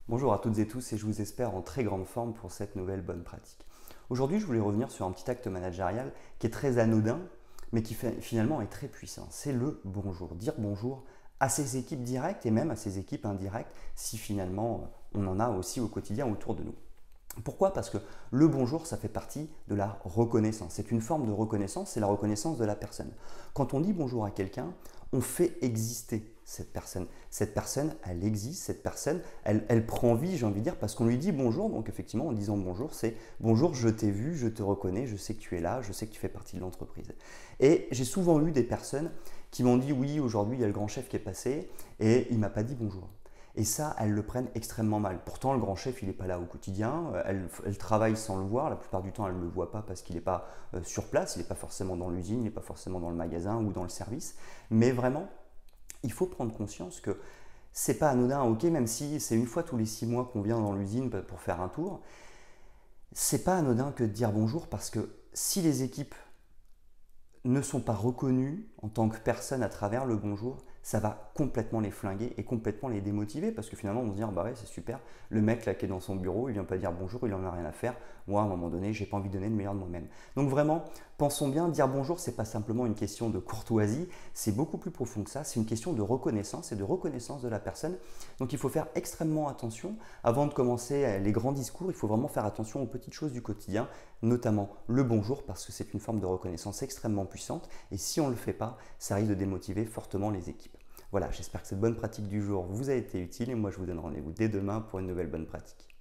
Bonjour à toutes et tous et je vous espère en très grande forme pour cette nouvelle bonne pratique. Aujourd'hui, je voulais revenir sur un petit acte managérial qui est très anodin, mais qui finalement est très puissant. C'est le bonjour. Dire bonjour à ses équipes directes et même à ses équipes indirectes si finalement on en a aussi au quotidien autour de nous. Pourquoi? Parce que le bonjour, ça fait partie de la reconnaissance. C'est une forme de reconnaissance, c'est la reconnaissance de la personne. Quand on dit bonjour à quelqu'un, on fait exister cette personne. Cette personne, elle existe, cette personne, elle prend vie, j'ai envie de dire, parce qu'on lui dit bonjour. Donc effectivement, en disant bonjour, c'est bonjour, je t'ai vu, je te reconnais, je sais que tu es là, je sais que tu fais partie de l'entreprise. Et j'ai souvent eu des personnes qui m'ont dit oui, aujourd'hui, il y a le grand chef qui est passé et il ne m'a pas dit bonjour. Et ça, elles le prennent extrêmement mal. Pourtant, le grand chef, il n'est pas là au quotidien. Elle travaille sans le voir. La plupart du temps, elle ne le voit pas parce qu'il n'est pas sur place. Il n'est pas forcément dans l'usine, il n'est pas forcément dans le magasin ou dans le service. Mais vraiment, il faut prendre conscience que c'est pas anodin, ok, même si c'est une fois tous les 6 mois qu'on vient dans l'usine pour faire un tour, c'est pas anodin que de dire bonjour parce que si les équipes ne sont pas reconnus en tant que personne à travers le bonjour, ça va complètement les flinguer et complètement les démotiver parce que finalement on se dit bah ouais c'est super, le mec là qui est dans son bureau il vient pas dire bonjour, il en a rien à faire, moi à un moment donné j'ai pas envie de donner le meilleur de moi-même. Donc vraiment pensons bien, dire bonjour c'est pas simplement une question de courtoisie, c'est beaucoup plus profond que ça, c'est une question de reconnaissance et de reconnaissance de la personne. Donc il faut faire extrêmement attention avant de commencer les grands discours, il faut vraiment faire attention aux petites choses du quotidien, notamment le bonjour parce que c'est une forme de reconnaissance extrêmement puissante et si on ne le fait pas, ça risque de démotiver fortement les équipes. Voilà, j'espère que cette bonne pratique du jour vous a été utile et moi je vous donne rendez-vous dès demain pour une nouvelle bonne pratique.